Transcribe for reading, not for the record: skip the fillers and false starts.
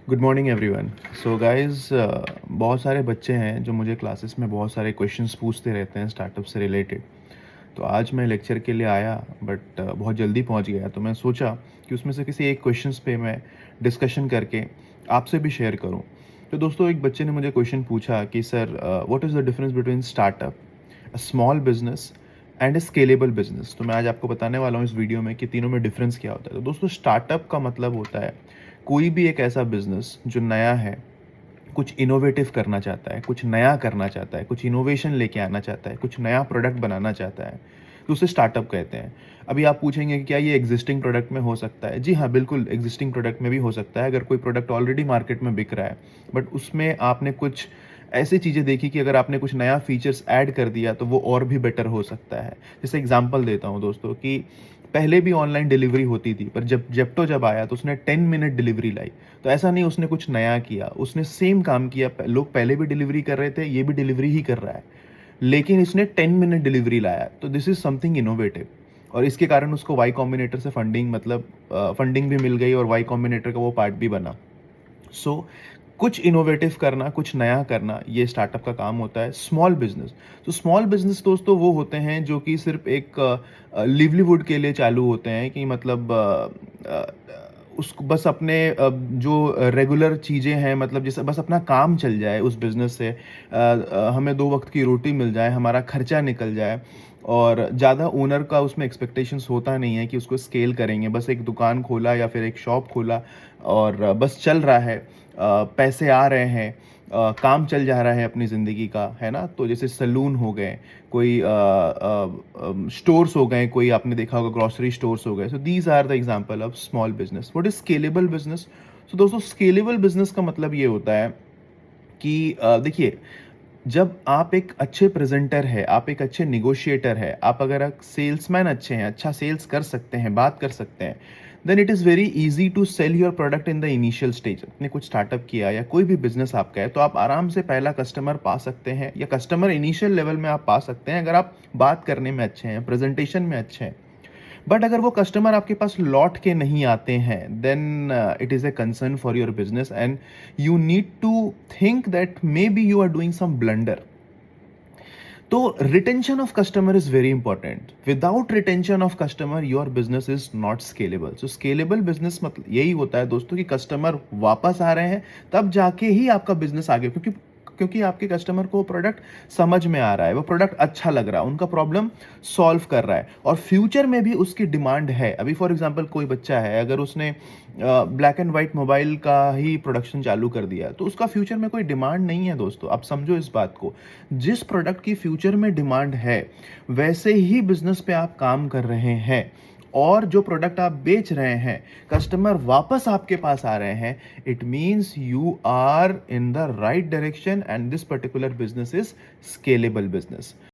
Good morning everyone. So guys, बहुत सारे बच्चे हैं जो मुझे क्लासेस में बहुत सारे क्वेश्चंस पूछते रहते हैं स्टार्टअप से रिलेटेड। तो आज मैं लेक्चर के लिए आया बट बहुत जल्दी पहुंच गया, तो मैं सोचा कि उसमें से किसी एक क्वेश्चंस पे मैं डिस्कशन करके आपसे भी शेयर करूं। तो दोस्तों, एक बच्चे ने मुझे क्वेश्चन पूछा कि sir, what is the difference between startup, a small business and A scalable business. तो मैं आज आपको बताने वाला हूँ इस वीडियो में कि तीनों में डिफरेंस क्या होता है। तो दोस्तों, स्टार्टअप का मतलब होता है कोई भी एक ऐसा बिजनेस जो नया है, कुछ इनोवेटिव करना चाहता है, कुछ नया करना चाहता है, कुछ इनोवेशन लेके आना चाहता है, कुछ नया प्रोडक्ट बनाना चाहता है, तो उसे स्टार्टअप कहते हैं। अभी आप पूछेंगे कि क्या ये एग्जिस्टिंग प्रोडक्ट में हो सकता है? जी हाँ, बिल्कुल एग्जिस्टिंग प्रोडक्ट में भी हो सकता है। अगर कोई प्रोडक्ट ऑलरेडी मार्केट में बिक रहा है बट उसमें आपने कुछ ऐसी चीज़ें देखी कि अगर आपने कुछ नया फीचर्स ऐड कर दिया तो वो और भी बेटर हो सकता है। जैसे एग्जांपल देता हूँ दोस्तों कि पहले भी ऑनलाइन डिलीवरी होती थी, पर जब जेप्टो जब आया तो उसने 10 मिनट डिलीवरी लाई। तो ऐसा नहीं उसने कुछ नया किया, उसने सेम काम किया। लोग पहले भी डिलीवरी कर रहे थे, ये भी डिलीवरी ही कर रहा है, लेकिन इसने 10 मिनट डिलीवरी लाया। तो दिस इज समथिंग इनोवेटिव, और इसके कारण उसको वाई कॉम्बिनेटर से फंडिंग, मतलब फंडिंग भी मिल गई और वाई कॉम्बिनेटर का वो पार्ट भी बना। सो कुछ इनोवेटिव करना, कुछ नया करना, ये स्टार्टअप का काम होता है। स्मॉल बिजनेस, तो स्मॉल बिजनेस दोस्तों वो होते हैं जो कि सिर्फ एक लिवलीवुड के लिए चालू होते हैं, कि मतलब उसको बस अपने जो रेगुलर चीज़ें हैं, मतलब जैसे बस अपना काम चल जाए उस बिज़नेस से, हमें 2 वक़्त की रोटी मिल जाए, हमारा खर्चा निकल जाए, और ज़्यादा ओनर का उसमें एक्सपेक्टेशंस होता नहीं है कि उसको स्केल करेंगे। बस एक दुकान खोला या फिर एक शॉप खोला और बस चल रहा है, पैसे आ रहे हैं, काम चल जा रहा है अपनी ज़िंदगी का, है ना? तो जैसे सैलून हो गए, कोई स्टोर्स हो गए, कोई आपने देखा होगा ग्रोसरी स्टोर्स हो गए। So these are the example of small business. What is scalable business? So दोस्तों, स्केलेबल बिजनेस का मतलब ये होता है कि देखिए, जब आप एक अच्छे प्रेजेंटर है, आप एक अच्छे निगोशिएटर है, आप अगर सेल्समैन अच्छे हैं, अच्छा सेल्स कर सकते हैं, बात कर सकते हैं, then it is very easy to sell your product in the initial stage. आपने कुछ स्टार्टअप किया या कोई भी बिजनेस आपका है, तो आप आराम से पहला कस्टमर पा सकते हैं, या कस्टमर इनिशियल लेवल में आप पा सकते हैं अगर आप बात करने में अच्छे हैं, प्रेजेंटेशन में अच्छे हैं। बट अगर वो कस्टमर आपके पास लौट के नहीं आते हैं, then it is a concern for your business, and you need to think that maybe you are doing some blunder. तो retention of customer is very important. Without retention of customer your business is not scalable. So scalable business मतलब यही होता है दोस्तों कि customer वापस आ रहे हैं, तब जाके ही आपका बिजनेस आगे, क्योंकि क्योंकि आपके कस्टमर को वो प्रोडक्ट समझ में आ रहा है, वो प्रोडक्ट अच्छा लग रहा है, उनका प्रॉब्लम सॉल्व कर रहा है, और फ्यूचर में भी उसकी डिमांड है। अभी फॉर एग्जांपल कोई बच्चा है, अगर उसने ब्लैक एंड वाइट मोबाइल का ही प्रोडक्शन चालू कर दिया, तो उसका फ्यूचर में कोई डिमांड नहीं है दोस्तों। आप समझो इस बात को, जिस प्रोडक्ट की फ्यूचर में डिमांड है, वैसे ही बिजनेस पे आप काम कर रहे हैं, और जो प्रोडक्ट आप बेच रहे हैं, कस्टमर वापस आपके पास आ रहे हैं, it means you are in the right direction, and this particular business is scalable business.